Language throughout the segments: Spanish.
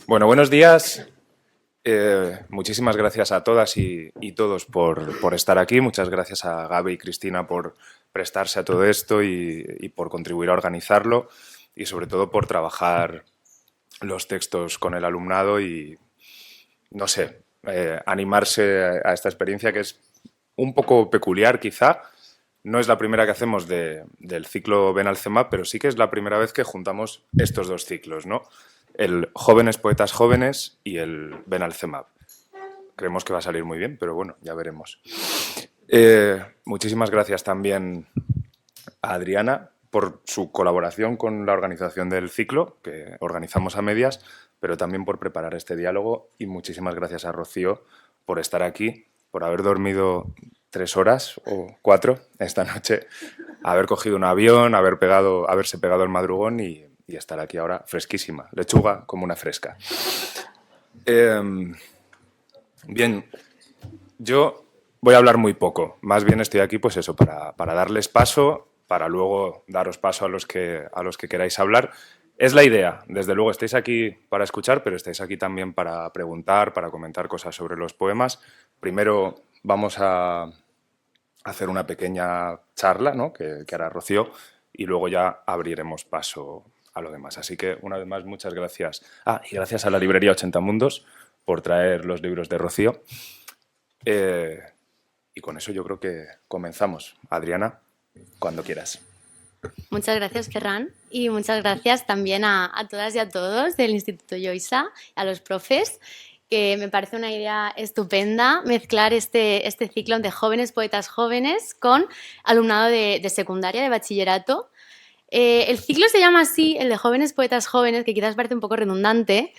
Bueno, buenos días. Muchísimas gracias a todas y todos por estar aquí. Muchas gracias a Gaby y Cristina por prestarse a todo esto y por contribuir a organizarlo y sobre todo por trabajar los textos con el alumnado y, no sé, animarse a esta experiencia que es un poco peculiar quizá. No es la primera que hacemos del ciclo Ven al CEMAP, pero sí que es la primera vez que juntamos estos dos ciclos, ¿no? El Jóvenes Poetas Jóvenes y el Ven al CEMAP. Creemos que va a salir muy bien, pero bueno, ya veremos. Muchísimas gracias también a Adriana por su colaboración con la organización del ciclo, que organizamos a medias, pero también por preparar este diálogo, y muchísimas gracias a Rocío por estar aquí, por haber dormido 3 horas o 4 esta noche, haber cogido un avión, haberse pegado el madrugón y estar aquí ahora fresquísima, lechuga como una fresca. Bien, yo voy a hablar muy poco, más bien estoy aquí pues eso, para darles paso, para luego daros paso a los que queráis hablar. Es la idea, desde luego estáis aquí para escuchar, pero estáis aquí también para preguntar, para comentar cosas sobre los poemas. Primero vamos a hacer una pequeña charla, ¿no?, que hará Rocío, y luego ya abriremos paso a lo demás. Así que, una vez más, muchas gracias. Y gracias a la librería 80 Mundos por traer los libros de Rocío. Y con eso yo creo que comenzamos. Adriana, cuando quieras. Muchas gracias, Ferran, y muchas gracias también a todas y a todos del Instituto Yoisa, a los profes, que me parece una idea estupenda mezclar este ciclo de jóvenes poetas jóvenes con alumnado de secundaria, de bachillerato. El ciclo se llama así, el de jóvenes poetas jóvenes, que quizás parece un poco redundante,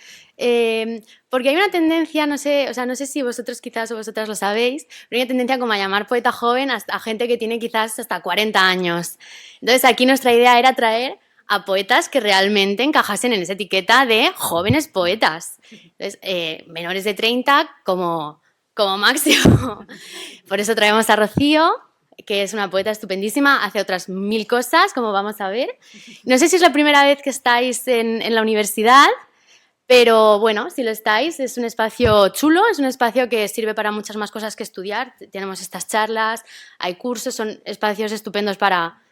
porque hay una tendencia, no sé si vosotros quizás o vosotras lo sabéis, pero hay una tendencia como a llamar poeta joven a gente que tiene quizás hasta 40 años. Entonces aquí nuestra idea era traer a poetas que realmente encajasen en esa etiqueta de jóvenes poetas. Entonces, menores de 30 como máximo. Por eso traemos a Rocío, que es una poeta estupendísima, hace otras 1000 cosas, como vamos a ver. No sé si es la primera vez que estáis en la universidad, pero bueno, si lo estáis, es un espacio chulo, es un espacio que sirve para muchas más cosas que estudiar. Tenemos estas charlas, hay cursos, son espacios estupendos para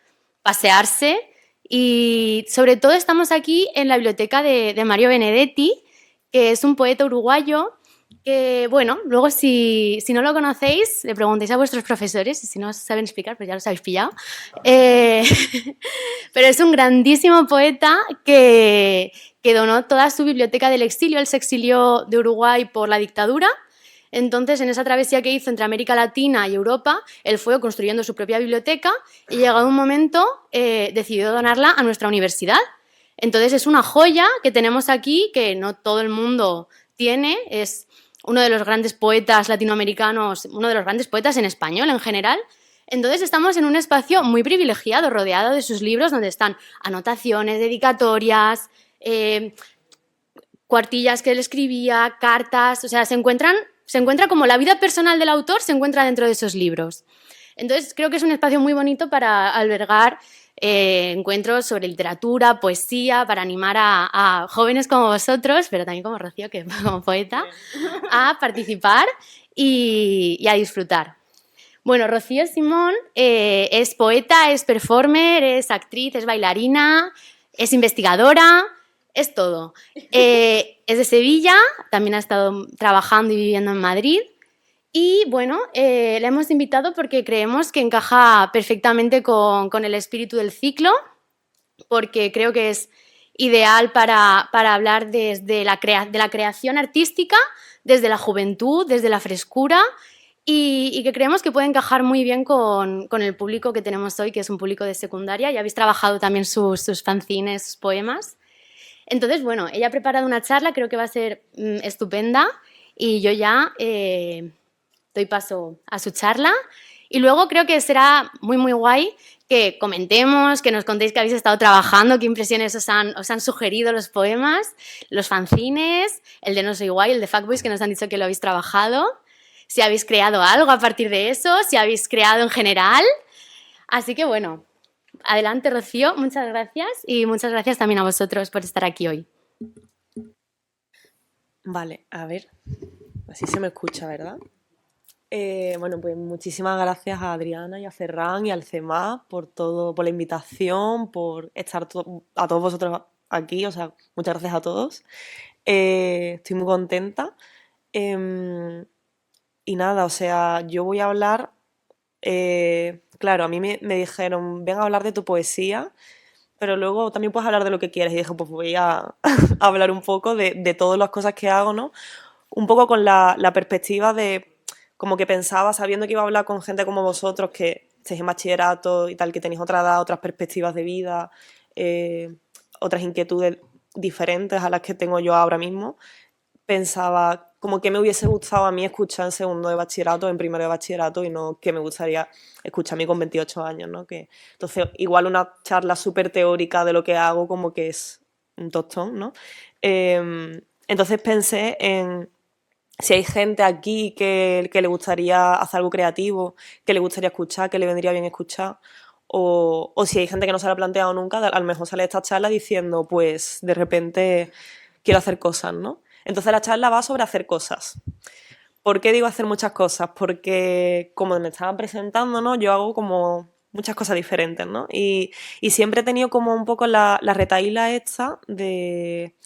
pasearse y sobre todo estamos aquí en la biblioteca de Mario Benedetti, que es un poeta uruguayo que, bueno, luego si no lo conocéis, le preguntéis a vuestros profesores y si no os saben explicar, pues ya los habéis pillado. Pero es un grandísimo poeta que donó toda su biblioteca del exilio. Él se exilió de Uruguay por la dictadura. Entonces, en esa travesía que hizo entre América Latina y Europa, él fue construyendo su propia biblioteca y llegado un momento decidió donarla a nuestra universidad. Entonces, es una joya que tenemos aquí, que no todo el mundo tiene. Es uno de los grandes poetas latinoamericanos, uno de los grandes poetas en español en general. Entonces estamos en un espacio muy privilegiado, rodeado de sus libros, donde están anotaciones, dedicatorias, cuartillas que él escribía, cartas, o sea, se encuentra como la vida personal del autor se encuentra dentro de esos libros. Entonces creo que es un espacio muy bonito para albergar encuentros sobre literatura, poesía, para animar a jóvenes como vosotros, pero también como Rocío, que como poeta, a participar y a disfrutar. Bueno, Rocío Simón es poeta, es performer, es actriz, es bailarina, es investigadora, es todo. Es de Sevilla, también ha estado trabajando y viviendo en Madrid. Y bueno, la hemos invitado porque creemos que encaja perfectamente con el espíritu del ciclo, porque creo que es ideal para hablar de la creación artística, desde la juventud, desde la frescura, y que creemos que puede encajar muy bien con el público que tenemos hoy, que es un público de secundaria. Ya habéis trabajado también sus fanzines, sus poemas. Entonces, bueno, ella ha preparado una charla, creo que va a ser estupenda, y yo ya doy paso a su charla. Y luego creo que será muy, muy guay que comentemos, que nos contéis que habéis estado trabajando, qué impresiones os han sugerido los poemas, los fanzines, el de No Soy Guay, el de Fuckboys, que nos han dicho que lo habéis trabajado, si habéis creado algo a partir de eso, si habéis creado en general. Así que bueno, adelante, Rocío, muchas gracias y muchas gracias también a vosotros por estar aquí hoy. Vale, a ver, así se me escucha, ¿verdad? Bueno, pues muchísimas gracias a Adriana y a Ferran y al CEMA por todo, por la invitación, por estar a todos vosotros aquí, o sea, muchas gracias a todos. Estoy muy contenta. Em, y nada, o sea, yo voy a hablar, claro, a mí me dijeron, ven a hablar de tu poesía, pero luego también puedes hablar de lo que quieras. Y dije, pues voy a hablar un poco de todas las cosas que hago, ¿no? Un poco con la perspectiva de, como que pensaba, sabiendo que iba a hablar con gente como vosotros, que estáis en bachillerato y tal, que tenéis otra edad, otras perspectivas de vida, eh, otras inquietudes diferentes a las que tengo yo ahora mismo, pensaba como que me hubiese gustado a mí escuchar en segundo de bachillerato, en primero de bachillerato, y no que me gustaría escuchar a mí con 28 años, ¿no? Que, entonces, igual una charla súper teórica de lo que hago, como que es un tostón, ¿no? Entonces pensé en si hay gente aquí que le gustaría hacer algo creativo, que le gustaría escuchar, que le vendría bien escuchar, o si hay gente que no se lo ha planteado nunca, a lo mejor sale esta charla diciendo, pues de repente quiero hacer cosas, ¿no? Entonces la charla va sobre hacer cosas. ¿Por qué digo hacer muchas cosas? Porque como me estaban presentando, ¿no? Yo hago como muchas cosas diferentes, ¿no? Y siempre he tenido como un poco la retahíla esta de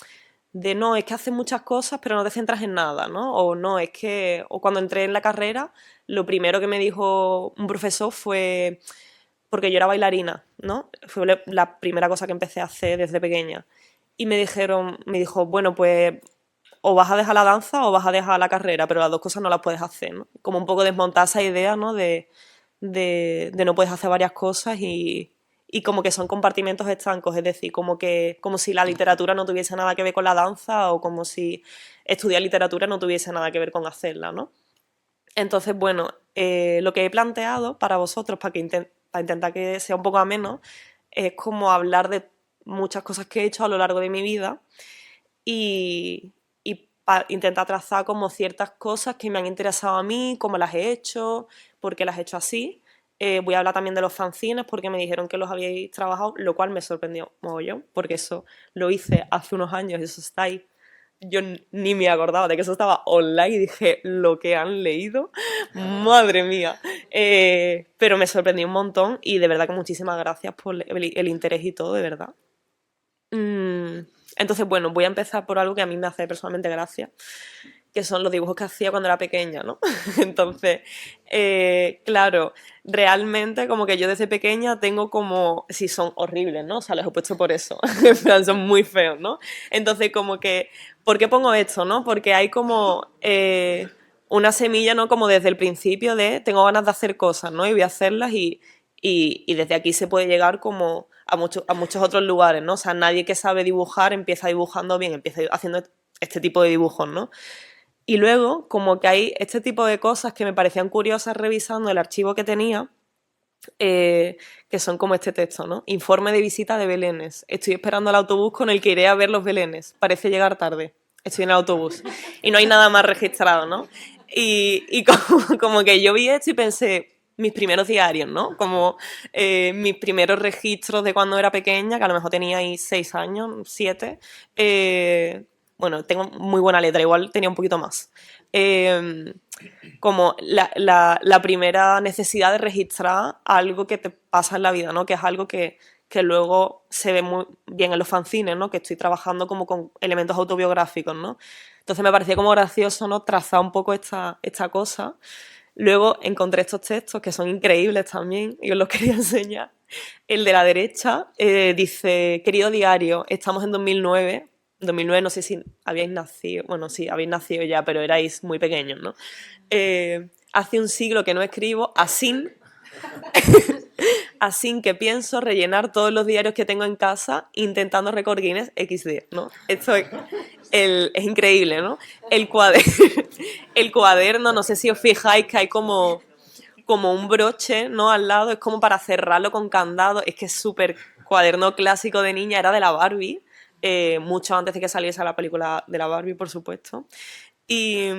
no, es que haces muchas cosas pero no te centras en nada, ¿no? O no, es que, o cuando entré en la carrera, lo primero que me dijo un profesor fue, porque yo era bailarina, ¿no? Fue la primera cosa que empecé a hacer desde pequeña. Y me dijo, bueno, pues o vas a dejar la danza o vas a dejar la carrera, pero las dos cosas no las puedes hacer, ¿no? Como un poco desmontar esa idea, ¿no? De no puedes hacer varias cosas y como que son compartimentos estancos, es decir, como si la literatura no tuviese nada que ver con la danza o como si estudiar literatura no tuviese nada que ver con hacerla, ¿no? Entonces, bueno, lo que he planteado para vosotros, para intentar que sea un poco ameno, es como hablar de muchas cosas que he hecho a lo largo de mi vida y para intentar trazar como ciertas cosas que me han interesado a mí, cómo las he hecho, por qué las he hecho así. Voy a hablar también de los fanzines porque me dijeron que los habíais trabajado, lo cual me sorprendió mogollón, porque eso lo hice hace unos años, eso está ahí. Yo ni me acordaba de que eso estaba online y dije, lo que han leído, madre mía. Pero me sorprendió un montón y de verdad que muchísimas gracias por el interés y todo, de verdad. Entonces, bueno, voy a empezar por algo que a mí me hace personalmente gracia, que son los dibujos que hacía cuando era pequeña, ¿no? Entonces, claro, realmente como que yo desde pequeña tengo como, sí, son horribles, ¿no? O sea, los he puesto por eso, en plan, son muy feos, ¿no? Entonces, como que, ¿por qué pongo esto, no? Porque hay como una semilla, ¿no? Como desde el principio de tengo ganas de hacer cosas, ¿no? Y voy a hacerlas y desde aquí se puede llegar como a muchos otros lugares, ¿no? O sea, nadie que sabe dibujar empieza dibujando bien, empieza haciendo este tipo de dibujos, ¿no? Y luego, como que hay este tipo de cosas que me parecían curiosas revisando el archivo que tenía, que son como este texto, ¿no? Informe de visita de belenes. Estoy esperando el autobús con el que iré a ver los belenes. Parece llegar tarde. Estoy en el autobús. Y no hay nada más registrado, ¿no? Y como que yo vi esto y pensé, mis primeros diarios, ¿no? Como mis primeros registros de cuando era pequeña, que a lo mejor tenía ahí 6 años, 7. Bueno, tengo muy buena letra, igual tenía un poquito más. Como la primera necesidad de registrar algo que te pasa en la vida, ¿no? Que es algo que luego se ve muy bien en los fanzines, ¿no? Que estoy trabajando como con elementos autobiográficos, ¿no? Entonces me parecía como gracioso, ¿no? Trazar un poco esta cosa. Luego encontré estos textos que son increíbles también y os los quería enseñar. El de la derecha dice, querido diario, estamos en 2009. 2009 no sé si habíais nacido, bueno, sí, habéis nacido ya, pero erais muy pequeños, ¿no? Hace un siglo que no escribo, así que pienso rellenar todos los diarios que tengo en casa intentando récord Guinness XD, ¿no? Esto es increíble, ¿no? El cuaderno, el cuaderno, no sé si os fijáis que hay como un broche, ¿no? Al lado, es como para cerrarlo con candado, es que es súper cuaderno clásico de niña, era de la Barbie, mucho antes de que saliese la película de la Barbie, por supuesto. Y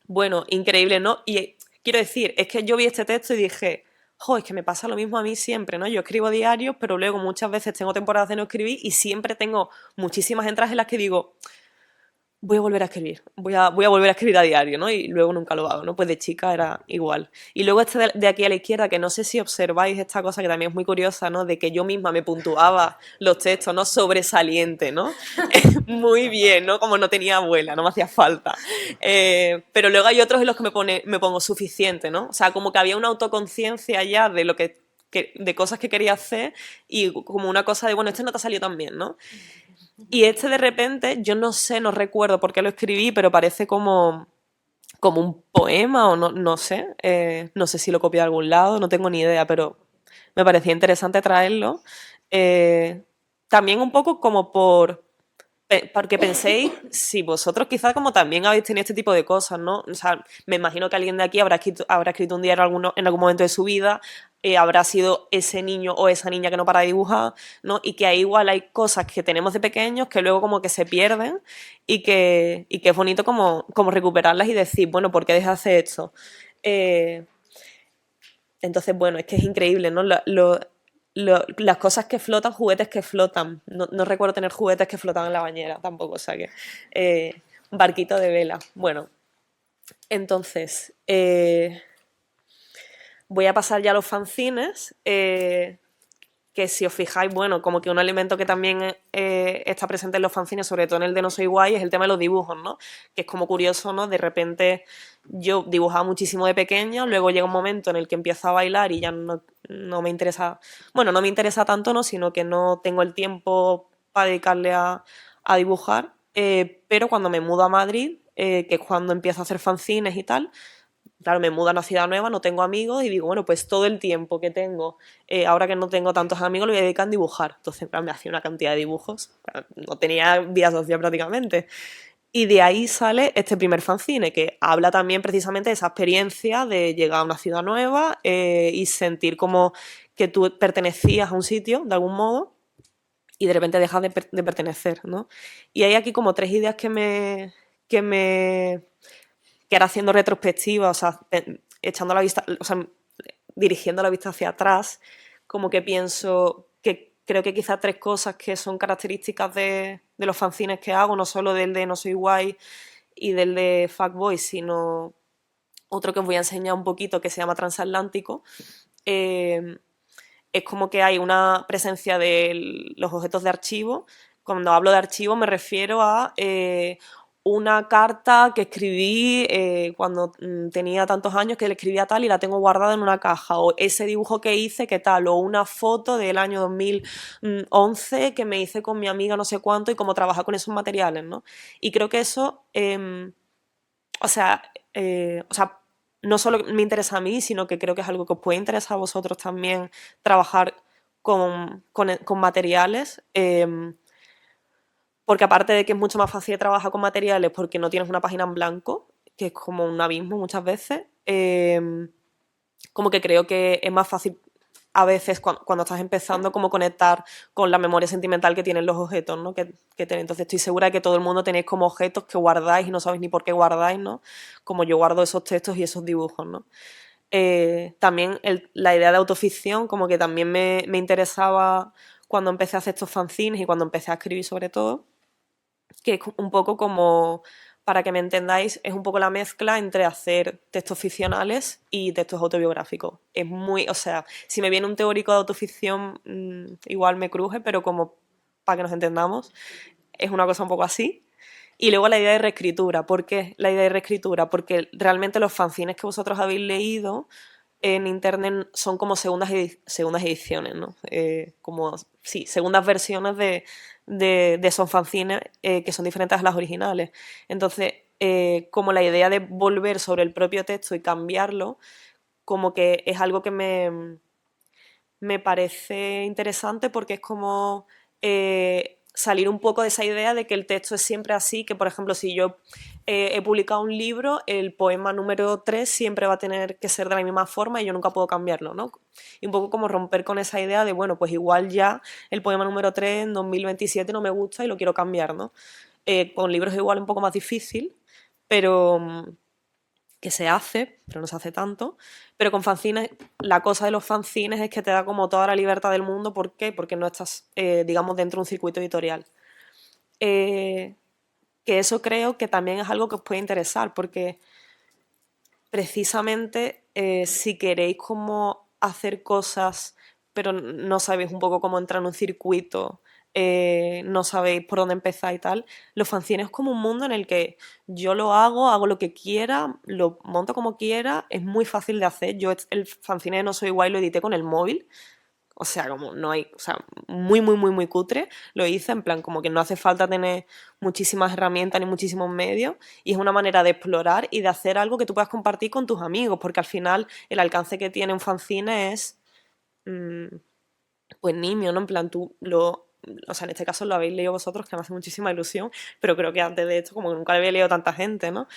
bueno, increíble, ¿no? Y quiero decir, es que yo vi este texto y dije, jo, es que me pasa lo mismo a mí siempre, ¿no? Yo escribo diarios, pero luego muchas veces tengo temporadas de no escribir y siempre tengo muchísimas entradas en las que digo, voy a volver a escribir, voy a volver a escribir a diario, ¿no? Y luego nunca lo hago, ¿no? Pues de chica era igual. Y luego este de aquí a la izquierda, que no sé si observáis esta cosa que también es muy curiosa, ¿no? De que yo misma me puntuaba los textos, ¿no? Sobresaliente, ¿no? Muy bien, ¿no? Como no tenía abuela, no me hacía falta. Pero luego hay otros en los que me pongo suficiente, ¿no? O sea, como que había una autoconciencia ya de lo de cosas que quería hacer y como una cosa de, bueno, este no te salió tan bien, ¿no? Y este de repente, yo no sé, no recuerdo por qué lo escribí, pero parece como un poema o no sé. No sé si lo copié de algún lado, no tengo ni idea, pero me parecía interesante traerlo. Eh, También un poco como porque penséis si vosotros quizás como también habéis tenido este tipo de cosas, ¿no? O sea, me imagino que alguien de aquí habrá escrito un diario en algún momento de su vida, habrá sido ese niño o esa niña que no para de dibujar, ¿no? Y que ahí igual hay cosas que tenemos de pequeños que luego como que se pierden y que es bonito como recuperarlas y decir, bueno, ¿por qué dejé de hacer esto? Eh, entonces, bueno, es que es increíble, ¿no? Las cosas que flotan, juguetes que flotan. No recuerdo tener juguetes que flotaban en la bañera tampoco, o sea que. Barquito de vela. Bueno, entonces. Voy a pasar ya a los fanzines. Que si os fijáis, bueno, como que un elemento que también está presente en los fanzines, sobre todo en el de No Soy Guay, es el tema de los dibujos, ¿no? Que es como curioso, ¿no? De repente yo dibujaba muchísimo de pequeña, luego llega un momento en el que empiezo a bailar y ya no me interesa, bueno, no me interesa tanto, ¿no? Sino que no tengo el tiempo para dedicarle a dibujar, pero cuando me mudo a Madrid, que es cuando empiezo a hacer fanzines y tal, claro, me mudo a una ciudad nueva, no tengo amigos y digo, bueno, pues todo el tiempo que tengo, ahora que no tengo tantos amigos, lo voy a dedicar a dibujar. Entonces, claro, me hacía una cantidad de dibujos, claro, no tenía vida social prácticamente. Y de ahí sale este primer fanzine, que habla también precisamente de esa experiencia de llegar a una ciudad nueva y sentir como que tú pertenecías a un sitio, de algún modo, y de repente dejas de pertenecer, ¿no? Y hay aquí como tres ideas que ahora haciendo retrospectiva, o sea, echando la vista, o sea, dirigiendo la vista hacia atrás, como que pienso que creo que quizás tres cosas que son características de los fanzines que hago, no solo del de No Soy Guay y del de Fuckboy, sino otro que os voy a enseñar un poquito que se llama Transatlántico. Es como que hay una presencia de los objetos de archivo. Cuando hablo de archivo me refiero a una carta que escribí cuando tenía tantos años, que le escribía tal y la tengo guardada en una caja, o ese dibujo que hice, que tal, o una foto del año 2011 que me hice con mi amiga no sé cuánto y cómo trabajar con esos materiales, ¿no? Y creo que eso, o sea, no solo me interesa a mí, sino que creo que es algo que os puede interesar a vosotros también, trabajar con materiales. Porque aparte de que es mucho más fácil trabajar con materiales porque no tienes una página en blanco, que es como un abismo muchas veces, como que creo que es más fácil a veces cuando estás empezando como conectar con la memoria sentimental que tienen los objetos, ¿no? Entonces estoy segura de que todo el mundo tenéis como objetos que guardáis y no sabéis ni por qué guardáis, ¿no? Como yo guardo esos textos y esos dibujos, ¿no? También la idea de autoficción como que también me interesaba cuando empecé a hacer estos fanzines y cuando empecé a escribir sobre todo, que es un poco como, para que me entendáis, es un poco la mezcla entre hacer textos ficcionales y textos autobiográficos. Es muy, o sea, si me viene un teórico de autoficción, igual me cruje, pero como para que nos entendamos, es una cosa un poco así. Y luego la idea de reescritura. ¿Por qué la idea de reescritura? Porque realmente los fanzines que vosotros habéis leído en internet son como segundas ediciones, ¿no? Como, sí, segundas versiones de esos fanzines que son diferentes a las originales. Entonces, como la idea de volver sobre el propio texto y cambiarlo, como que es algo que me parece interesante porque es como salir un poco de esa idea de que el texto es siempre así, que por ejemplo si yo he publicado un libro, el poema número 3 siempre va a tener que ser de la misma forma y yo nunca puedo cambiarlo, ¿no? Y un poco como romper con esa idea de, bueno, pues igual ya el poema número 3 en 2027 no me gusta y lo quiero cambiar, ¿no? Con libros es igual un poco más difícil, pero que se hace, pero no se hace tanto. Pero con fanzines, la cosa de los fanzines es que te da como toda la libertad del mundo. ¿Por qué? Porque no estás, digamos, dentro de un circuito editorial. que eso creo que también es algo que os puede interesar, porque precisamente si queréis como hacer cosas, pero no sabéis un poco cómo entrar en un circuito, no sabéis por dónde empezar y tal, los fanzines es como un mundo en el que yo lo hago lo que quiera, lo monto como quiera, es muy fácil de hacer. Yo el fanzine de No Soy Guay lo edité con el móvil, o sea, como no hay, o sea, muy, muy, muy, muy cutre. Lo hice en plan, como que no hace falta tener muchísimas herramientas ni muchísimos medios. Y es una manera de explorar y de hacer algo que tú puedas compartir con tus amigos, porque al final el alcance que tiene un fanzine es, pues nimio, ¿no? En plan, o sea, en este caso lo habéis leído vosotros, que me hace muchísima ilusión, pero creo que antes de esto, como que nunca lo había leído tanta gente, ¿no?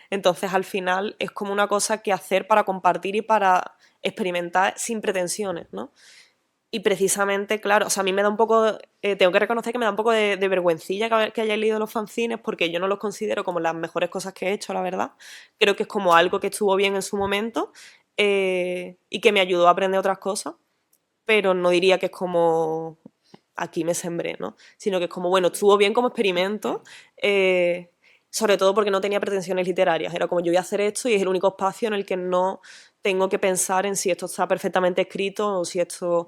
Entonces, al final, es como una cosa que hacer para compartir y para experimentar sin pretensiones, ¿no? Y precisamente, claro, o sea, a mí me da un poco, tengo que reconocer que me da un poco de vergüencilla que hayáis leído los fanzines, porque yo no los considero como las mejores cosas que he hecho, la verdad. Creo que es como algo que estuvo bien en su momento y que me ayudó a aprender otras cosas, pero no diría que es como aquí me sembré, ¿no? Sino que es como, bueno, estuvo bien como experimento, sobre todo porque no tenía pretensiones literarias. Era como, yo voy a hacer esto y es el único espacio en el que no tengo que pensar en si esto está perfectamente escrito o si esto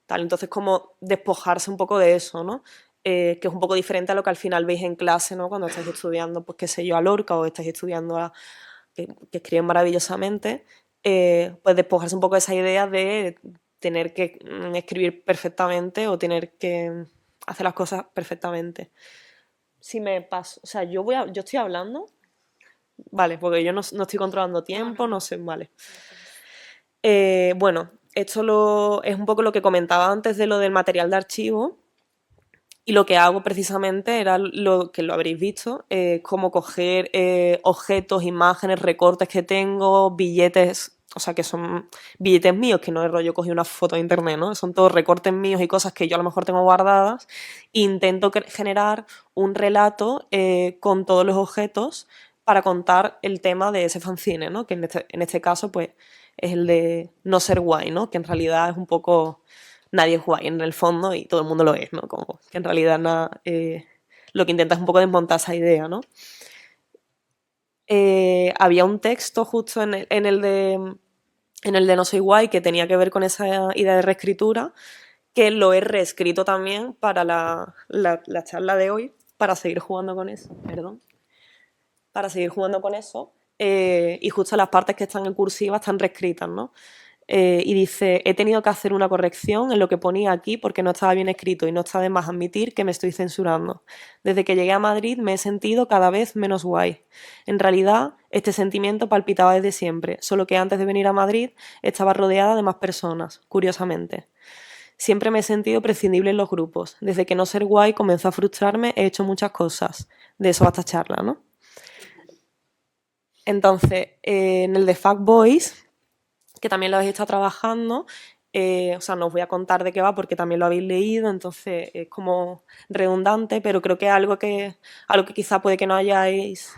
tal. Entonces, como despojarse un poco de eso, ¿no? Que es un poco diferente a lo que al final veis en clase, ¿no? Cuando estáis estudiando, pues qué sé yo, a Lorca o estáis estudiando que escriben maravillosamente, pues despojarse un poco de esa idea de tener que escribir perfectamente o tener que hacer las cosas perfectamente. Si me paso, o sea, yo estoy hablando, vale, porque yo no estoy controlando tiempo, no sé, vale. Bueno, esto es un poco lo que comentaba antes de lo del material de archivo. Y lo que hago precisamente era lo que lo habréis visto, como coger objetos, imágenes, recortes que tengo, billetes, o sea, que son billetes míos, que no es rollo cogí una foto de internet, ¿no? Son todos recortes míos y cosas que yo a lo mejor tengo guardadas. E intento generar un relato con todos los objetos para contar el tema de ese fanzine, ¿no? Que en este caso, pues, es el de no ser guay, ¿no? Que en realidad es un poco nadie es guay en el fondo y todo el mundo lo es, ¿no? Como que en realidad lo que intenta es un poco desmontar esa idea, ¿no? Había un texto justo en el de No Soy Guay que tenía que ver con esa idea de reescritura, que lo he reescrito también para la charla de hoy, para seguir jugando con eso, perdón. Para seguir jugando con eso. Y justo las partes que están en cursiva están reescritas, ¿no? Y dice, he tenido que hacer una corrección en lo que ponía aquí porque no estaba bien escrito y no está de más admitir que me estoy censurando. Desde que llegué a Madrid me he sentido cada vez menos guay. En realidad, este sentimiento palpitaba desde siempre, solo que antes de venir a Madrid estaba rodeada de más personas, curiosamente. Siempre me he sentido prescindible en los grupos. Desde que no ser guay comenzó a frustrarme, he hecho muchas cosas. De eso va esta charla, ¿no? Entonces, en el de Fuckboys, que también lo habéis estado trabajando, o sea, no os voy a contar de qué va porque también lo habéis leído, entonces es como redundante, pero creo que es algo que quizá puede que no hayáis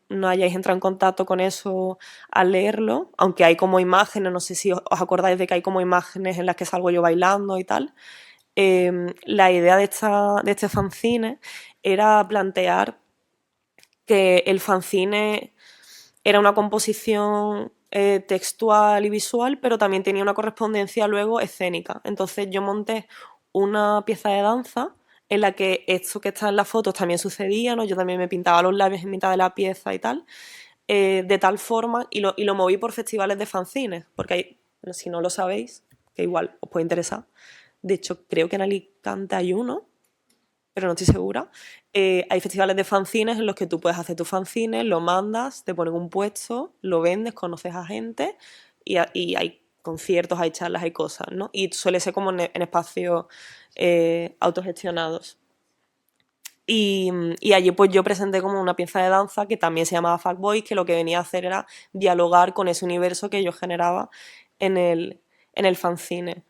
entrado en contacto con eso al leerlo, aunque hay como imágenes, no sé si os acordáis de que hay como imágenes en las que salgo yo bailando y tal. La idea de este fanzine era plantear que el fanzine era una composición textual y visual, pero también tenía una correspondencia luego escénica. Entonces yo monté una pieza de danza en la que esto que está en las fotos también sucedía, ¿no? Yo también me pintaba los labios en mitad de la pieza y tal, de tal forma, y lo moví por festivales de fanzines, porque hay, si no lo sabéis, que igual os puede interesar, de hecho creo que en Alicante hay uno, pero no estoy segura. Hay festivales de fanzines en los que tú puedes hacer tu fanzine, lo mandas, te ponen un puesto, lo vendes, conoces a gente y hay conciertos, hay charlas, hay cosas, ¿no? Y suele ser como en espacios autogestionados. Y allí pues yo presenté como una pieza de danza que también se llamaba Fuckboys, que lo que venía a hacer era dialogar con ese universo que yo generaba en el fanzine.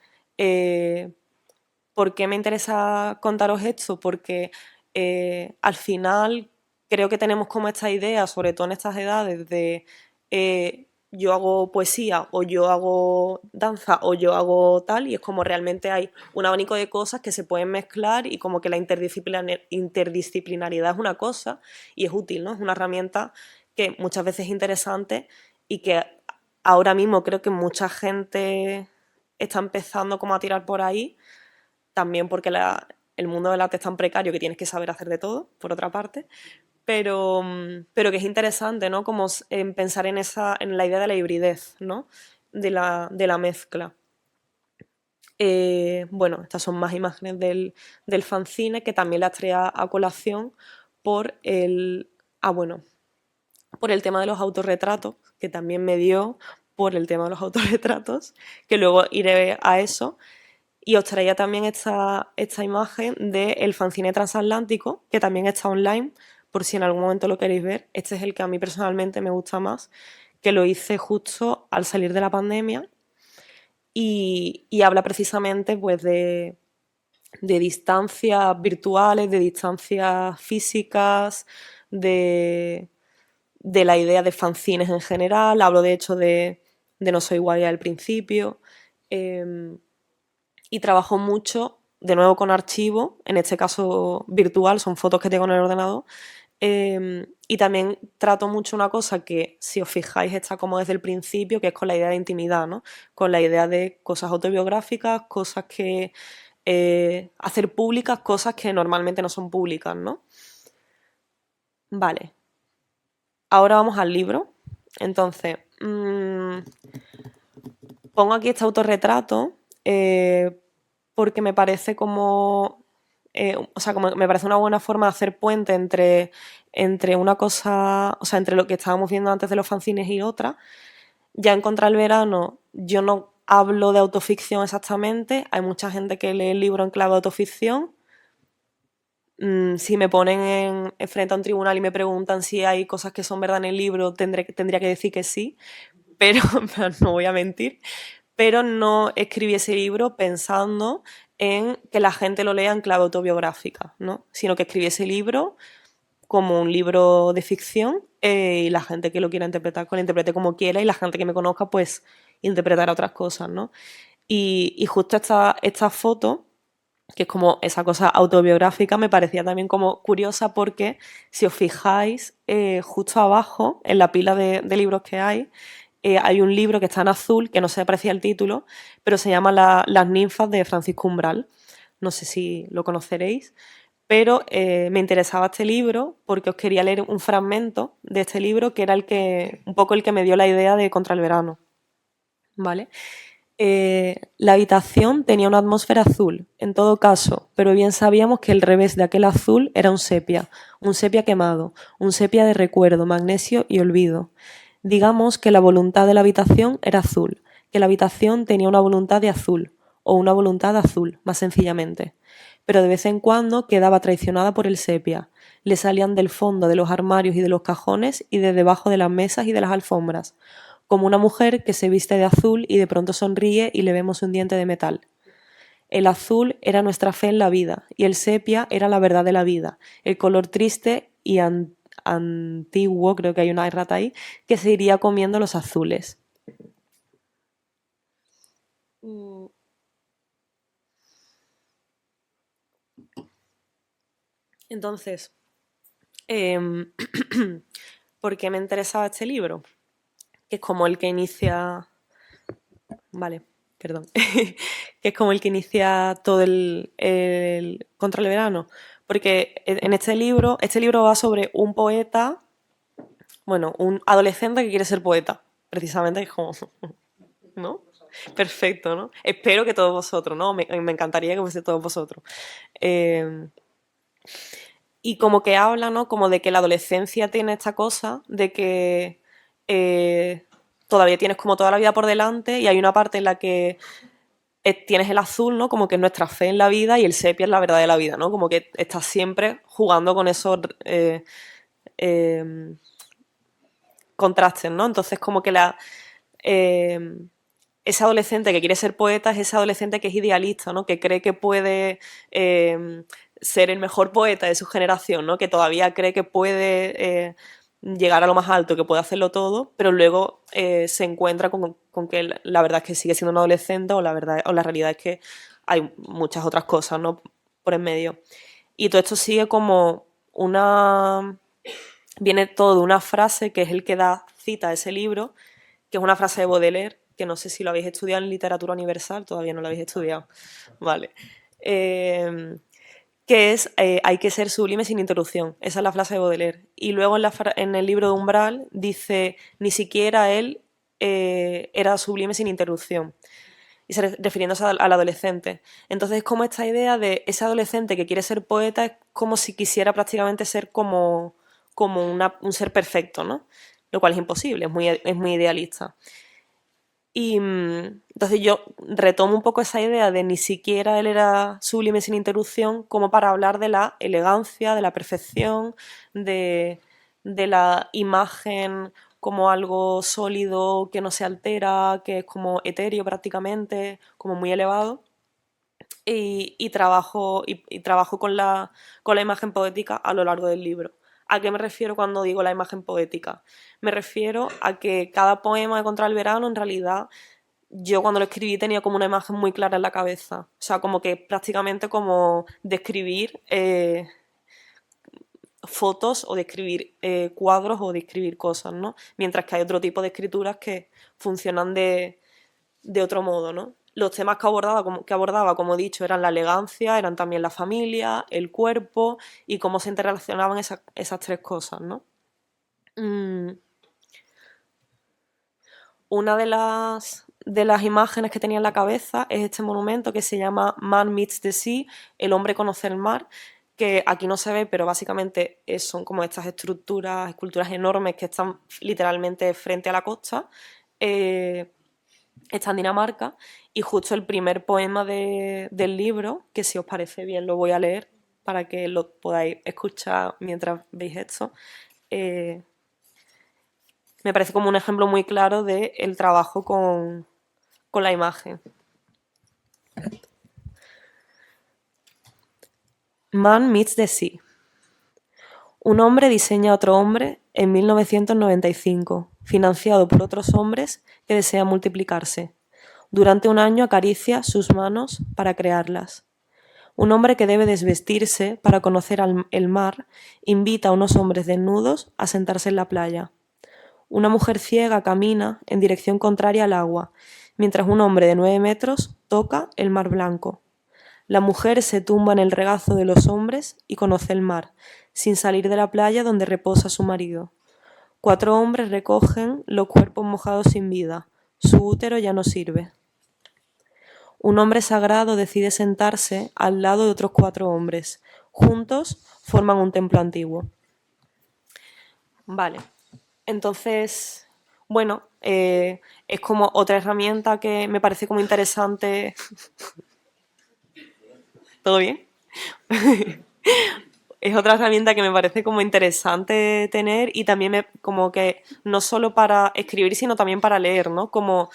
¿Por qué me interesa contaros esto? Porque al final creo que tenemos como esta idea, sobre todo en estas edades, de yo hago poesía o yo hago danza o yo hago tal, y es como realmente hay un abanico de cosas que se pueden mezclar y como que la interdisciplinariedad es una cosa y es útil, ¿no? Es una herramienta que muchas veces es interesante y que ahora mismo creo que mucha gente está empezando como a tirar por ahí, también porque el mundo del arte es tan precario que tienes que saber hacer de todo, por otra parte, pero que es interesante, ¿no? Como en pensar en la idea de la hibridez, ¿no? De la mezcla. Bueno, estas son más imágenes del fanzine, que también las traía a colación por bueno, por el tema de los autorretratos, que también me dio por el tema de los autorretratos, que luego iré a eso. Y os traía también esta imagen del fanzine transatlántico, que también está online, por si en algún momento lo queréis ver. Este es el que a mí personalmente me gusta más, que lo hice justo al salir de la pandemia y habla precisamente pues, de distancias virtuales, de distancias físicas, de la idea de fanzines en general. Hablo de hecho de No soy igual al principio. Y trabajo mucho, de nuevo con archivo, en este caso virtual, son fotos que tengo en el ordenador. Y también trato mucho una cosa que, si os fijáis, está como desde el principio, que es con la idea de intimidad, ¿no? Con la idea de cosas autobiográficas, cosas que hacer públicas, cosas que normalmente no son públicas, ¿no? Vale. Ahora vamos al libro. Entonces, pongo aquí este autorretrato porque me parece como me parece una buena forma de hacer puente entre una cosa, o sea, entre lo que estábamos viendo antes de los fanzines y otra. Ya en Contra el Verano yo no hablo de autoficción exactamente, hay mucha gente que lee el libro en clave de autoficción. Si me ponen frente a un tribunal y me preguntan si hay cosas que son verdad en el libro, tendría que decir que sí, pero no voy a mentir. Pero no escribí ese libro pensando en que la gente lo lea en clave autobiográfica, ¿no? Sino que escribí ese libro como un libro de ficción y la gente que lo quiera interpretar, que lo interprete como quiera, y la gente que me conozca, pues, interpretará otras cosas, ¿no? Y justo esta foto, que es como esa cosa autobiográfica, me parecía también como curiosa porque, si os fijáis, justo abajo, en la pila de libros que hay un libro que está en azul, que no se aprecia el título, pero se llama Las ninfas de Francisco Umbral. No sé si lo conoceréis, pero me interesaba este libro porque os quería leer un fragmento de este libro, que era un poco el que me dio la idea de Contra el Verano. ¿Vale? La habitación tenía una atmósfera azul, en todo caso, pero bien sabíamos que el revés de aquel azul era un sepia quemado, un sepia de recuerdo, magnesio y olvido. Digamos que la voluntad de la habitación era azul, que la habitación tenía una voluntad de azul, o una voluntad azul, más sencillamente. Pero de vez en cuando quedaba traicionada por el sepia. Le salían del fondo de los armarios y de los cajones y de debajo de las mesas y de las alfombras, como una mujer que se viste de azul y de pronto sonríe y le vemos un diente de metal. El azul era nuestra fe en la vida y el sepia era la verdad de la vida, el color triste y antiguo, creo que hay una errata ahí, que se iría comiendo los azules. Entonces, ¿por qué me interesaba este libro? Que es como el que inicia... Vale, perdón. Que es como el que inicia todo el Contra el Verano. Porque en este libro va sobre un poeta, bueno, un adolescente que quiere ser poeta, precisamente, es como, ¿no? Perfecto, ¿no? Espero que todos vosotros, ¿no? Me encantaría que fuese todos vosotros. Y como que habla, ¿no? Como de que la adolescencia tiene esta cosa de que todavía tienes como toda la vida por delante y hay una parte en la que tienes el azul, ¿no? Como que es nuestra fe en la vida, y el sepia es la verdad de la vida, ¿no? Como que estás siempre jugando con esos contrastes, ¿no? Entonces como que ese adolescente que quiere ser poeta es ese adolescente que es idealista, ¿no? Que cree que puede ser el mejor poeta de su generación, ¿no? Que todavía cree que puede llegar a lo más alto, que puede hacerlo todo, pero luego se encuentra con que la verdad es que sigue siendo un adolescente o la realidad es que hay muchas otras cosas, ¿no? Por en medio. Y todo esto sigue como una... Viene todo de una frase que es el que da cita a ese libro, que es una frase de Baudelaire, que no sé si lo habéis estudiado en literatura universal, todavía no lo habéis estudiado. Vale. Que es hay que ser sublime sin interrupción. Esa es la frase de Baudelaire. Y luego en el libro de Umbral dice, ni siquiera él era sublime sin interrupción. Y refiriéndose al adolescente. Entonces es como esta idea de ese adolescente que quiere ser poeta, es como si quisiera prácticamente ser como un ser perfecto, ¿no? Lo cual es imposible, es muy idealista. Y entonces yo retomo un poco esa idea de ni siquiera él era sublime sin interrupción, como para hablar de la elegancia, de la perfección, de la imagen como algo sólido que no se altera, que es como etéreo prácticamente, como muy elevado. Y trabajo con la imagen poética a lo largo del libro. ¿A qué me refiero cuando digo la imagen poética? Me refiero a que cada poema de Contra el Verano, en realidad, yo cuando lo escribí tenía como una imagen muy clara en la cabeza. O sea, como que prácticamente como describir fotos o describir cuadros o describir cosas, ¿no? Mientras que hay otro tipo de escrituras que funcionan de otro modo, ¿no? Los temas que abordaba, como he dicho, eran la elegancia, eran también la familia, el cuerpo y cómo se interrelacionaban esas tres cosas, ¿no? Una de las imágenes que tenía en la cabeza es este monumento que se llama Man Meets the Sea, el hombre conoce el mar, que aquí no se ve, pero básicamente son como estas esculturas enormes que están literalmente frente a la costa. Está en Dinamarca y justo el primer poema del libro, que si os parece bien lo voy a leer para que lo podáis escuchar mientras veis esto, me parece como un ejemplo muy claro del trabajo con la imagen. Man Meets the Sea. Un hombre diseña a otro hombre en 1995, financiado por otros hombres que desean multiplicarse. Durante un año acaricia sus manos para crearlas. Un hombre que debe desvestirse para conocer el mar invita a unos hombres desnudos a sentarse en la playa. Una mujer ciega camina en dirección contraria al agua, mientras un hombre de 9 metros toca el mar blanco. La mujer se tumba en el regazo de los hombres y conoce el mar, sin salir de la playa donde reposa su marido. 4 hombres recogen los cuerpos mojados sin vida. Su útero ya no sirve. Un hombre sagrado decide sentarse al lado de otros 4 hombres. Juntos forman un templo antiguo. Vale. Entonces, bueno, es como otra herramienta que me parece como interesante. ¿Todo bien? Es otra herramienta que me parece como interesante tener y también como que no solo para escribir, sino también para leer, ¿no? Como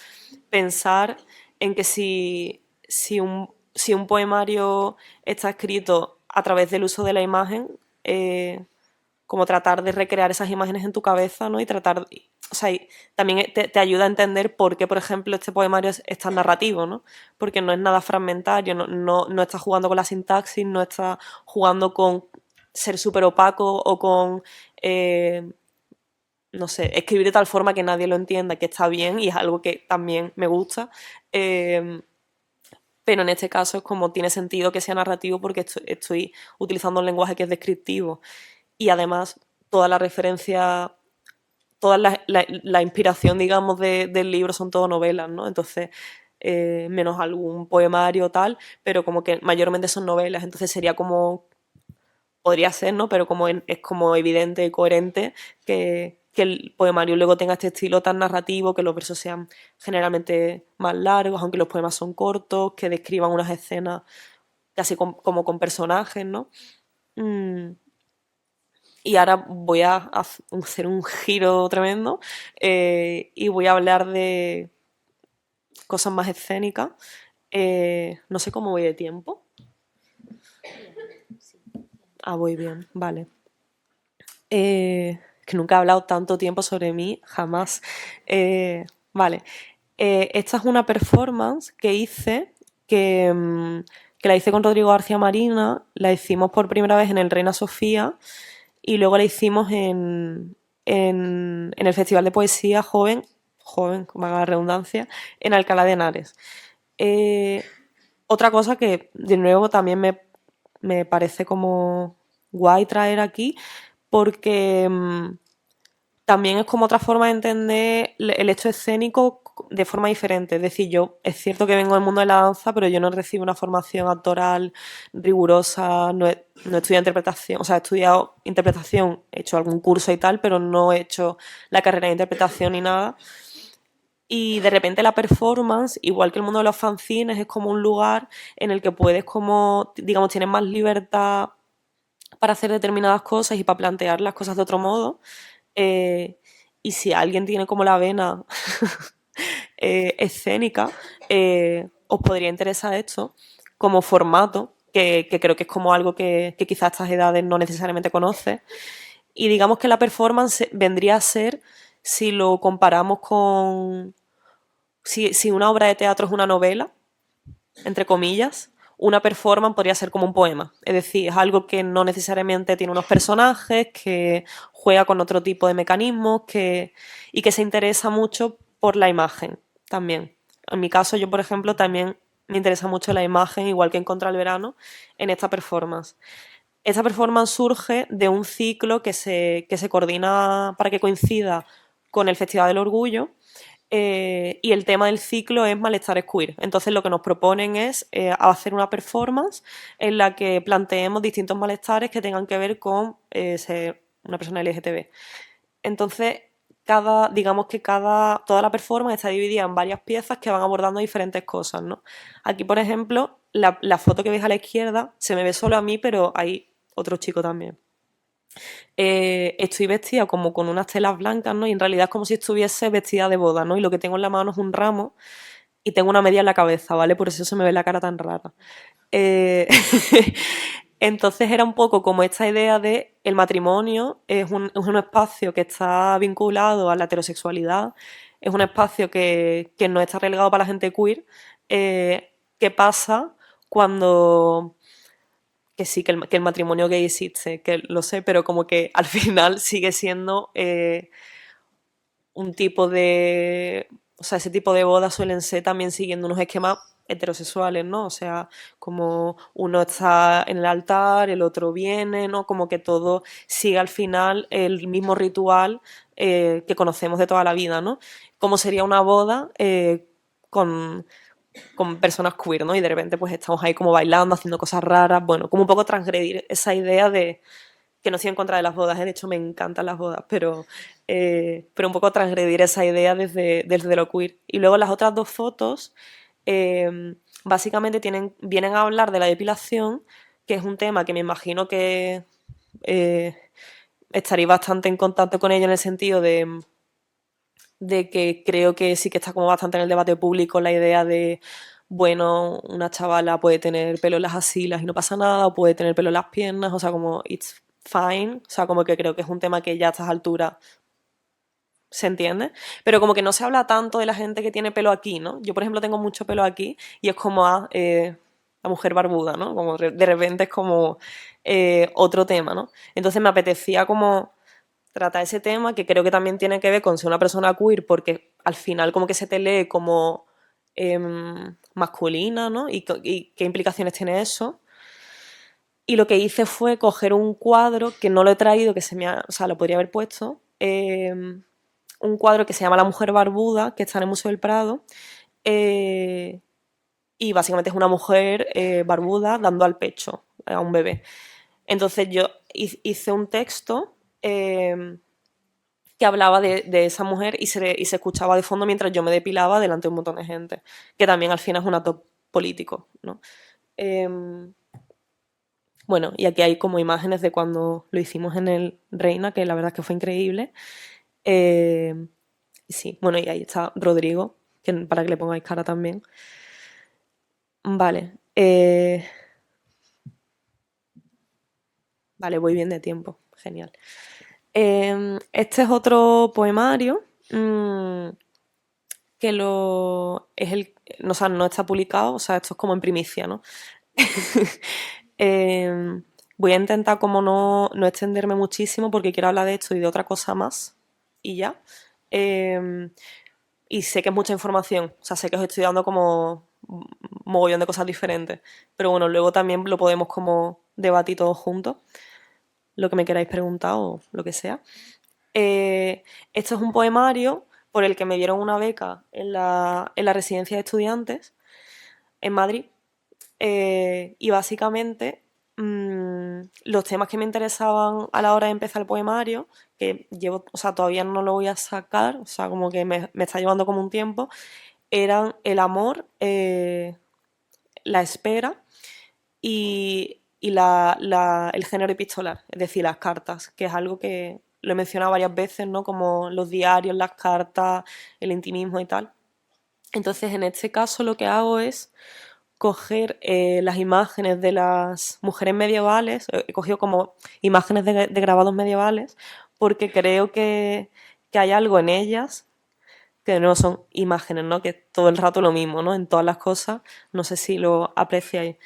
pensar en que si un poemario está escrito a través del uso de la imagen, como tratar de recrear esas imágenes en tu cabeza, ¿no? Y o sea, y también te ayuda a entender por qué, por ejemplo, este poemario es tan narrativo, ¿no? Porque no es nada fragmentario, no está jugando con la sintaxis, no está jugando con ser súper opaco o con, no sé, escribir de tal forma que nadie lo entienda, que está bien y es algo que también me gusta. Pero en este caso es como tiene sentido que sea narrativo porque estoy utilizando un lenguaje que es descriptivo. Y además toda la referencia, toda la inspiración, digamos, del libro son todo novelas, ¿no? Entonces, menos algún poemario o tal, pero como que mayormente son novelas, entonces sería como, podría ser, ¿no? Pero como es como evidente y coherente que el poemario luego tenga este estilo tan narrativo, que los versos sean generalmente más largos, aunque los poemas son cortos, que describan unas escenas casi como con personajes, ¿no? Y ahora voy a hacer un giro tremendo y voy a hablar de cosas más escénicas. No sé cómo voy de tiempo. Ah, voy bien, vale. Es que nunca he hablado tanto tiempo sobre mí, jamás. Vale. Esta es una performance que hice, que la hice con Rodrigo García Marina, la hicimos por primera vez en el Reina Sofía y luego la hicimos en el Festival de Poesía Joven, como haga la redundancia, en Alcalá de Henares. Otra cosa que de nuevo también me parece como guay traer aquí, porque también es como otra forma de entender el hecho escénico de forma diferente. Es decir, yo es cierto que vengo del mundo de la danza, pero yo no recibo una formación actoral rigurosa, no he estudiado interpretación, o sea, he estudiado interpretación, he hecho algún curso y tal, pero no he hecho la carrera de interpretación ni nada. Y de repente la performance, igual que el mundo de los fanzines, es como un lugar en el que puedes como, digamos, tienes más libertad para hacer determinadas cosas y para plantear las cosas de otro modo. Y si alguien tiene como la vena escénica, os podría interesar esto como formato, que creo que es como algo que quizás a estas edades no necesariamente conoces. Y digamos que la performance vendría a ser, si lo comparamos con... Si una obra de teatro es una novela, entre comillas, una performance podría ser como un poema. Es decir, es algo que no necesariamente tiene unos personajes, que juega con otro tipo de mecanismos y que se interesa mucho por la imagen también. En mi caso, yo, por ejemplo, también me interesa mucho la imagen, igual que en Contra el Verano, en esta performance. Esta performance surge de un ciclo que se coordina para que coincida con el Festival del Orgullo, y el tema del ciclo es malestares queer. Entonces lo que nos proponen es hacer una performance en la que planteemos distintos malestares que tengan que ver con ser una persona LGTB. Entonces, digamos que toda la performance está dividida en varias piezas que van abordando diferentes cosas, ¿no? Aquí, por ejemplo, la foto que veis a la izquierda se me ve solo a mí, pero hay otro chico también. Estoy vestida como con unas telas blancas, ¿no? Y en realidad es como si estuviese vestida de boda, ¿no? Y lo que tengo en la mano es un ramo y tengo una media en la cabeza, ¿vale? Por eso se me ve la cara tan rara. Eh, Entonces era un poco como esta idea de el matrimonio es un espacio que está vinculado a la heterosexualidad, es un espacio que no está relegado para la gente queer. ¿Qué pasa cuando que sí, que el matrimonio gay existe, que lo sé, pero como que al final sigue siendo un tipo de... O sea, ese tipo de bodas suelen ser también siguiendo unos esquemas heterosexuales, ¿no? O sea, como uno está en el altar, el otro viene, ¿no? Como que todo sigue al final el mismo ritual que conocemos de toda la vida, ¿no? Como sería una boda con personas queer, ¿no? Y de repente pues estamos ahí como bailando, haciendo cosas raras, bueno, como un poco transgredir esa idea de que no estoy en contra de las bodas, de hecho me encantan las bodas, pero un poco transgredir esa idea desde lo queer. Y luego las otras dos fotos básicamente vienen a hablar de la depilación, que es un tema que me imagino que estaréis bastante en contacto con ello en el sentido de que creo que sí que está como bastante en el debate público la idea de, bueno, una chavala puede tener pelo en las axilas y no pasa nada, o puede tener pelo en las piernas, o sea, como it's fine, o sea, como que creo que es un tema que ya a estas alturas se entiende, pero como que no se habla tanto de la gente que tiene pelo aquí, ¿no? Yo, por ejemplo, tengo mucho pelo aquí y es como la mujer barbuda, ¿no? Como de repente es como otro tema, ¿no? Entonces me apetecía como trata ese tema que creo que también tiene que ver con ser una persona queer porque al final como que se te lee como masculina, ¿no? Y qué implicaciones tiene eso. Y lo que hice fue coger un cuadro que no lo he traído, o sea, lo podría haber puesto, un cuadro que se llama La mujer barbuda, que está en el Museo del Prado, eh, y básicamente es una mujer barbuda dando al pecho a un bebé. Entonces yo hice un texto que hablaba de esa mujer y se escuchaba de fondo mientras yo me depilaba delante de un montón de gente, que también al final es un acto político, ¿no? Bueno, y aquí hay como imágenes de cuando lo hicimos en el Reina, que la verdad es que fue increíble. Sí, bueno, y ahí está Rodrigo, para que le pongáis cara también. Vale. Vale, voy bien de tiempo. Genial. Este es otro poemario que o sea, no está publicado, o sea, esto es como en primicia, ¿no? Voy a intentar como no extenderme muchísimo porque quiero hablar de esto y de otra cosa más y ya. Y sé que es mucha información, o sea, sé que os estoy dando como un mogollón de cosas diferentes, pero bueno, luego también lo podemos como debatir todos juntos, lo que me queráis preguntar o lo que sea. Esto es un poemario por el que me dieron una beca en la residencia de estudiantes en Madrid. Y básicamente los temas que me interesaban a la hora de empezar el poemario, que llevo, o sea, todavía no lo voy a sacar, o sea, como que me está llevando como un tiempo, eran el amor, la espera y el género epistolar, es decir, las cartas, que es algo que lo he mencionado varias veces, ¿no? Como los diarios, las cartas, el intimismo y tal. Entonces, en este caso lo que hago es coger las imágenes de las mujeres medievales, he cogido como imágenes de grabados medievales, porque creo que hay algo en ellas, que no son imágenes, ¿no? Que es todo el rato lo mismo, ¿no? En todas las cosas, no sé si lo apreciáis.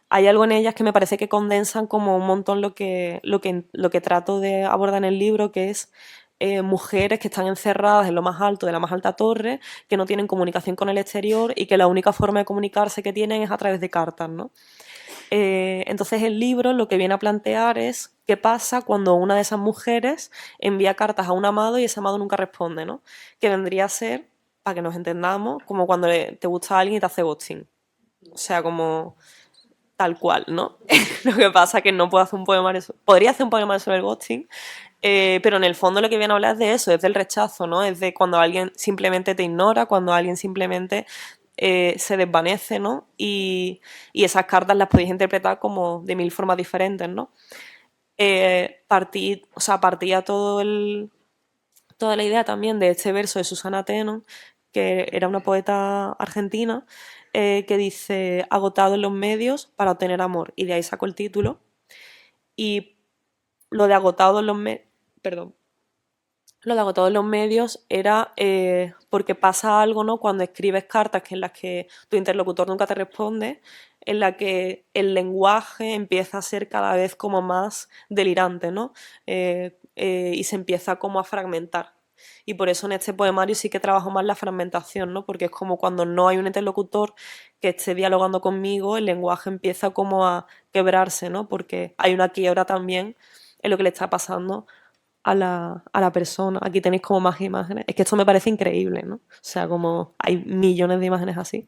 Hay algo en ellas que me parece que condensan como un montón lo que trato de abordar en el libro, que es mujeres que están encerradas en lo más alto de la más alta torre, que no tienen comunicación con el exterior y que la única forma de comunicarse que tienen es a través de cartas, ¿no? Entonces el libro lo que viene a plantear es qué pasa cuando una de esas mujeres envía cartas a un amado y ese amado nunca responde, ¿no? Que vendría a ser, para que nos entendamos, como cuando te gusta a alguien y te hace ghosting. O sea, como tal cual, ¿no? Lo que pasa es que no puedo hacer un poemario, podría hacer un poemario sobre el ghosting, pero en el fondo lo que viene a hablar es de eso, es del rechazo, ¿no? Es de cuando alguien simplemente te ignora, cuando alguien simplemente se desvanece, ¿no? Y esas cartas las podéis interpretar como de mil formas diferentes, ¿no? Partía toda la idea también de este verso de Susana Teno, que era una poeta argentina, que dice, agotado en los medios para obtener amor, y de ahí sacó el título. Y lo de agotado en los medios, perdón, lo de agotado en los medios era porque pasa algo, ¿no? Cuando escribes cartas en las que tu interlocutor nunca te responde, en la que el lenguaje empieza a ser cada vez como más delirante, ¿no? Y se empieza como a fragmentar. Y por eso en este poemario sí que trabajo más la fragmentación, ¿no? Porque es como cuando no hay un interlocutor que esté dialogando conmigo, el lenguaje empieza como a quebrarse, ¿no? Porque hay una quiebra también en lo que le está pasando a la persona. Aquí tenéis como más imágenes. Es que esto me parece increíble, ¿no? O sea, como hay millones de imágenes así.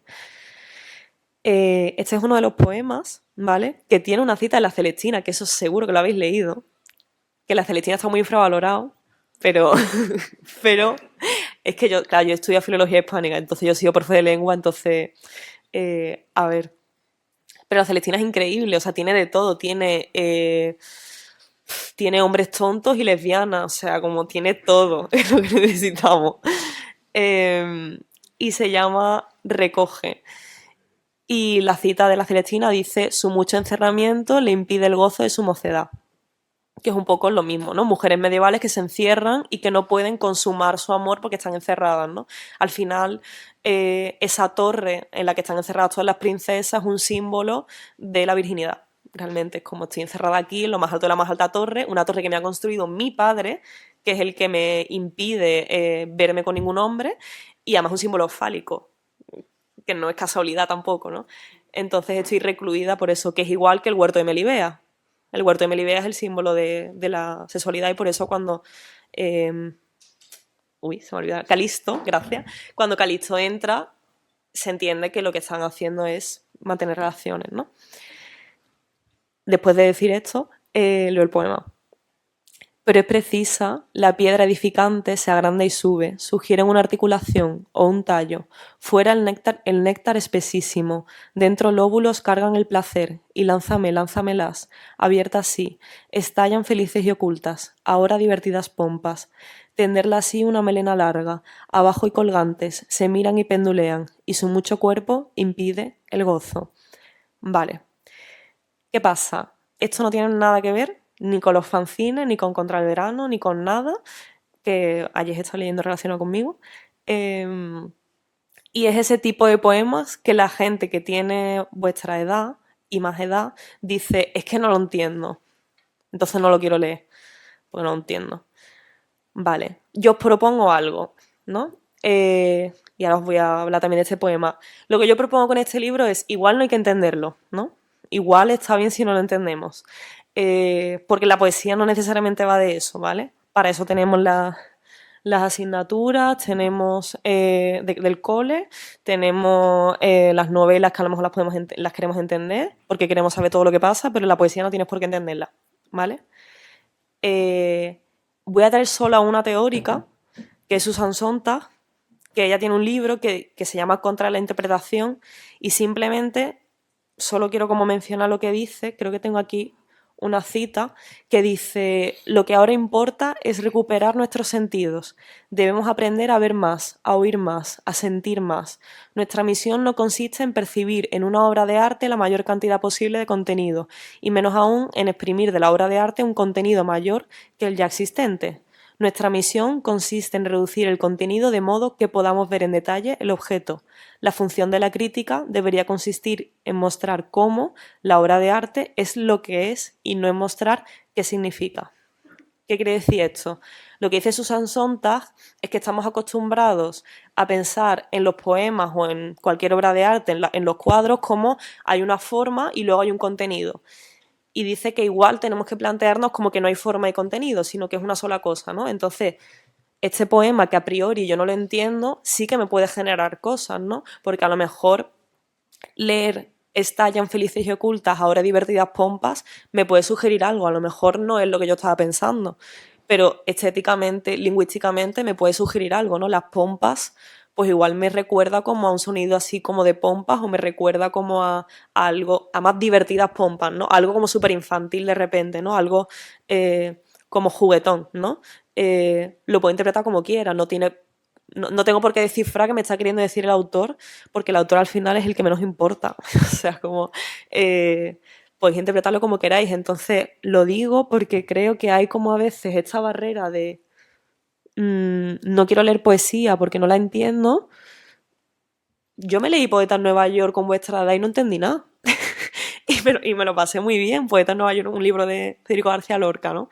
Este es uno de los poemas, ¿vale? Que tiene una cita de la Celestina, que eso seguro que lo habéis leído. Que la Celestina está muy infravalorado, pero, pero es que yo, claro, yo estudio filología hispánica, entonces yo he sido profe de lengua, entonces, a ver. Pero la Celestina es increíble, o sea, tiene de todo, tiene hombres tontos y lesbianas, o sea, como tiene todo es lo que necesitamos. Y se llama Recoge. Y la cita de la Celestina dice, su mucho encerramiento le impide el gozo de su mocedad. Que es un poco lo mismo, ¿no? Mujeres medievales que se encierran y que no pueden consumar su amor porque están encerradas, ¿no? Al final, esa torre en la que están encerradas todas las princesas es un símbolo de la virginidad. Realmente es como estoy encerrada aquí en lo más alto de la más alta torre, una torre que me ha construido mi padre, que es el que me impide verme con ningún hombre, y además un símbolo fálico, que no es casualidad tampoco, ¿no? Entonces estoy recluida por eso, que es igual que el huerto de Melibea. El huerto de Melibea es el símbolo de la sexualidad y por eso cuando... se me olvidó. Calisto, gracias. Cuando Calisto entra, se entiende que lo que están haciendo es mantener relaciones, ¿no? Después de decir esto, leo el poema. Pero es precisa, la piedra edificante se agranda y sube, sugieren una articulación o un tallo. Fuera el néctar espesísimo, dentro lóbulos cargan el placer, y lánzamelas, abiertas sí, estallan felices y ocultas, ahora divertidas pompas. Tenderla así una melena larga, abajo y colgantes, se miran y pendulean, y su mucho cuerpo impide el gozo. Vale. ¿Qué pasa? Esto no tiene nada que ver ni con los fanzines, ni con Contra el Verano, ni con nada, que hayáis estado leyendo relacionado conmigo. Y es ese tipo de poemas que la gente que tiene vuestra edad y más edad dice, es que no lo entiendo, entonces no lo quiero leer, porque no lo entiendo. Vale, yo os propongo algo, ¿no? Y ahora os voy a hablar también de este poema. Lo que yo propongo con este libro es, igual no hay que entenderlo, ¿no? Igual está bien si no lo entendemos. Porque la poesía no necesariamente va de eso, ¿vale? Para eso tenemos las asignaturas, tenemos del cole, tenemos las novelas que a lo mejor las queremos entender, porque queremos saber todo lo que pasa, pero la poesía no tienes por qué entenderla, ¿vale? Voy a traer solo a una teórica, que es Susan Sontag, que ella tiene un libro que se llama Contra la interpretación, y simplemente solo quiero como mencionar lo que dice. Creo que tengo aquí una cita que dice: lo que ahora importa es recuperar nuestros sentidos. Debemos aprender a ver más, a oír más, a sentir más. Nuestra misión no consiste en percibir en una obra de arte la mayor cantidad posible de contenido, y menos aún en exprimir de la obra de arte un contenido mayor que el ya existente. Nuestra misión consiste en reducir el contenido de modo que podamos ver en detalle el objeto. La función de la crítica debería consistir en mostrar cómo la obra de arte es lo que es y no en mostrar qué significa. ¿Qué quiere decir esto? Lo que dice Susan Sontag es que estamos acostumbrados a pensar en los poemas o en cualquier obra de arte, en los cuadros, como hay una forma y luego hay un contenido. Y dice que igual tenemos que plantearnos como que no hay forma y contenido, sino que es una sola cosa, ¿no? Entonces, este poema, que a priori yo no lo entiendo, sí que me puede generar cosas, ¿no? Porque a lo mejor leer Estallan felices y ocultas, ahora divertidas pompas, me puede sugerir algo. A lo mejor no es lo que yo estaba pensando, pero estéticamente, lingüísticamente, me puede sugerir algo, ¿no? Las pompas, pues igual me recuerda como a un sonido así como de pompas, o me recuerda como a algo, a más divertidas pompas, ¿no? Algo como súper infantil de repente, ¿no? Algo como juguetón, ¿no? Lo puedo interpretar como quiera, no tengo por qué descifrar qué me está queriendo decir el autor, porque el autor al final es el que menos importa. O sea, como podéis interpretarlo como queráis. Entonces, lo digo porque creo que hay como a veces esta barrera de no quiero leer poesía porque no la entiendo. Yo me leí Poeta en Nueva York con vuestra edad y no entendí nada. y me lo pasé muy bien. Poeta en Nueva York, un libro de Federico García Lorca, ¿no?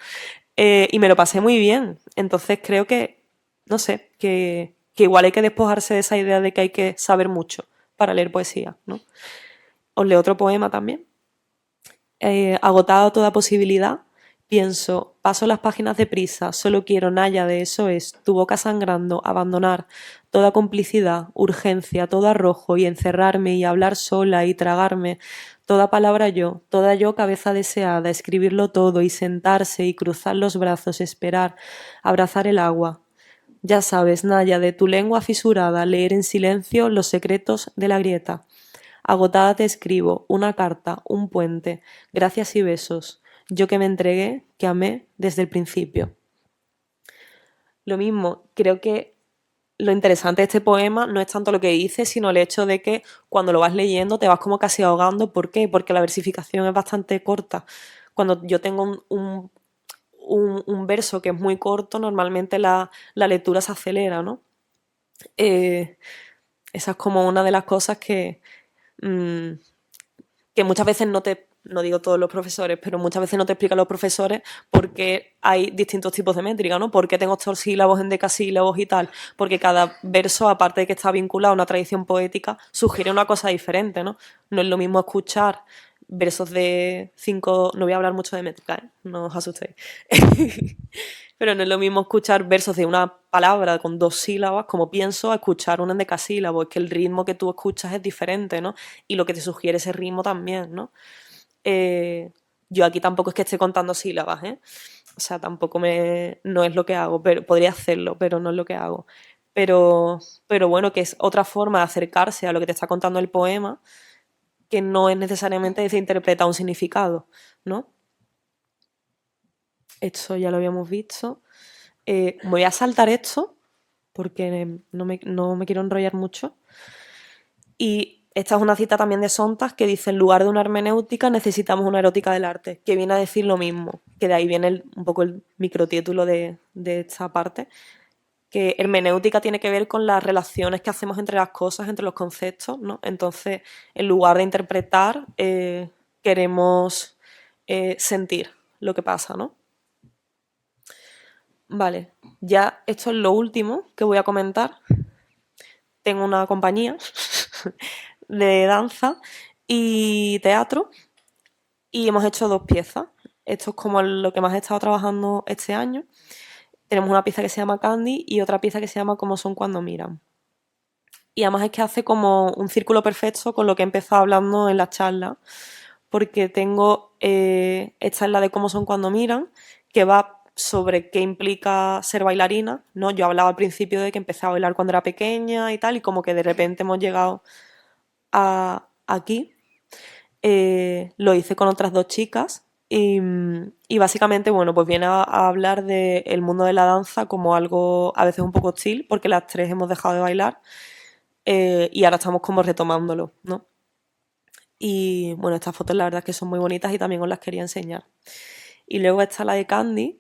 Y me lo pasé muy bien. Entonces creo que, no sé, que igual hay que despojarse de esa idea de que hay que saber mucho para leer poesía, ¿no? Os leo otro poema también. Agotada toda posibilidad, pienso, paso las páginas deprisa, solo quiero, Naya, de eso es, tu boca sangrando, abandonar toda complicidad, urgencia, todo arrojo, y encerrarme y hablar sola y tragarme toda palabra yo, toda yo cabeza deseada, escribirlo todo y sentarse y cruzar los brazos, esperar, abrazar el agua. Ya sabes, Naya, de tu lengua fisurada, leer en silencio los secretos de la grieta. Agotada te escribo, una carta, un puente, gracias y besos. Yo que me entregué, que amé desde el principio. Lo mismo, creo que lo interesante de este poema no es tanto lo que dice, sino el hecho de que cuando lo vas leyendo te vas como casi ahogando. ¿Por qué? Porque la versificación es bastante corta. Cuando yo tengo un verso que es muy corto, normalmente la lectura se acelera, ¿no? Esa es como una de las cosas que muchas veces no digo todos los profesores, pero muchas veces no te explican los profesores por qué hay distintos tipos de métrica, ¿no? ¿Por qué tengo estos sílabos en decasílabos y tal? Porque cada verso, aparte de que está vinculado a una tradición poética, sugiere una cosa diferente, ¿no? No es lo mismo escuchar versos de 5... No voy a hablar mucho de métrica, ¿eh? No os asustéis. Pero no es lo mismo escuchar versos de una palabra con 2 sílabas, como pienso, a escuchar un endecasílabo. Es que el ritmo que tú escuchas es diferente, ¿no? Y lo que te sugiere ese ritmo también, ¿no? Yo aquí tampoco es que esté contando sílabas, ¿eh? O sea, no es lo que hago, pero podría hacerlo, pero no es lo que hago. Pero bueno, que es otra forma de acercarse a lo que te está contando el poema, que no es necesariamente de interpretar un significado, ¿no? Esto ya lo habíamos visto. Me voy a saltar esto porque no me quiero enrollar mucho. Y esta es una cita también de Sontag que dice: en lugar de una hermenéutica necesitamos una erótica del arte, que viene a decir lo mismo, que de ahí viene un poco el microtítulo de esta parte, que hermenéutica tiene que ver con las relaciones que hacemos entre las cosas, entre los conceptos, ¿no? Entonces, en lugar de interpretar, queremos sentir lo que pasa, ¿no? Vale, ya esto es lo último que voy a comentar. Tengo una compañía de danza y teatro y hemos hecho 2 piezas. Esto es como lo que más he estado trabajando este año. Tenemos una pieza que se llama Candy y otra pieza que se llama Cómo son cuando miran. Y además es que hace como un círculo perfecto con lo que he empezado hablando en la charla, porque tengo esta es la de Cómo son cuando miran, que va sobre qué implica ser bailarina, ¿no? Yo hablaba al principio de que empecé a bailar cuando era pequeña y tal, y como que de repente hemos llegado aquí. Lo hice con otras 2 chicas y básicamente, bueno, pues viene a hablar del mundo de la danza como algo a veces un poco hostil, porque las 3 hemos dejado de bailar y ahora estamos como retomándolo, ¿no? Y bueno, estas fotos la verdad es que son muy bonitas y también os las quería enseñar. Y luego está la de Candy,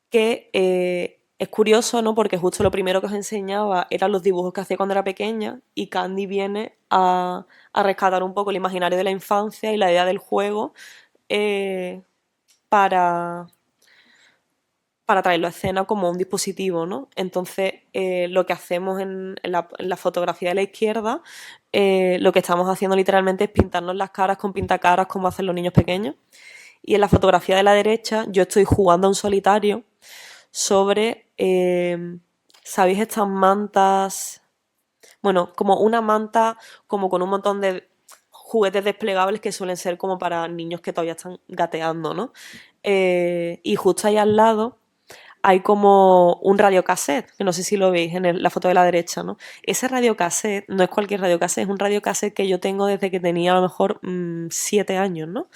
que es curioso, ¿no? Porque justo lo primero que os enseñaba eran los dibujos que hacía cuando era pequeña y Candy viene a rescatar un poco el imaginario de la infancia y la idea del juego para traerlo a escena como un dispositivo, ¿no? Entonces, lo que hacemos en la fotografía de la izquierda, lo que estamos haciendo literalmente es pintarnos las caras con pintacaras como hacen los niños pequeños. Y en la fotografía de la derecha yo estoy jugando a un solitario sobre, ¿sabéis estas mantas? Bueno, como una manta como con un montón de juguetes desplegables que suelen ser como para niños que todavía están gateando, ¿no? Y justo ahí al lado hay como un radiocassette, que no sé si lo veis en la foto de la derecha, ¿no? Ese radiocassette no es cualquier radiocassette, es un radiocassette que yo tengo desde que tenía a lo mejor 7 años, ¿no?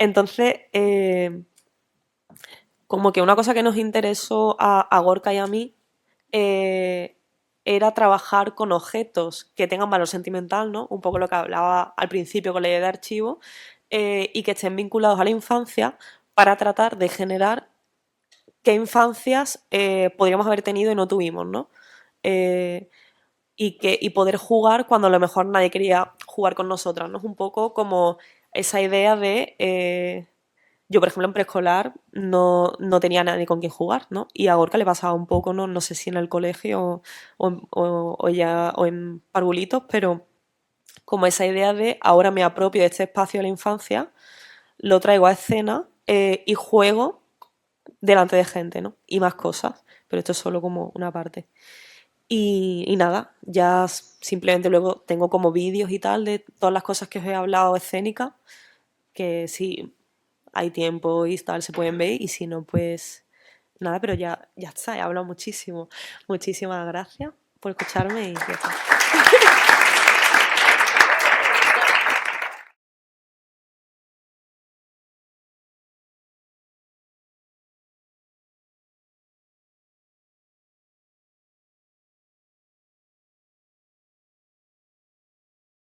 Entonces, como que una cosa que nos interesó a Gorka y a mí era trabajar con objetos que tengan valor sentimental, ¿no? Un poco lo que hablaba al principio con la idea de archivo, y que estén vinculados a la infancia para tratar de generar qué infancias podríamos haber tenido y no tuvimos, ¿no? Y poder jugar cuando a lo mejor nadie quería jugar con nosotras, ¿no? Es un poco como esa idea de... yo, por ejemplo, en preescolar no tenía nadie con quien jugar, ¿no? Y a Gorka le pasaba un poco, no sé si en el colegio o en parvulitos, pero como esa idea de ahora me apropio de este espacio de la infancia, lo traigo a escena y juego delante de gente, ¿no? Y más cosas, pero esto es solo como una parte. Y nada, ya simplemente luego tengo como vídeos y tal de todas las cosas que os he hablado escénicas, que si hay tiempo y tal se pueden ver, y si no, pues nada, pero ya está, he hablado muchísimo. Muchísimas gracias por escucharme y ya está.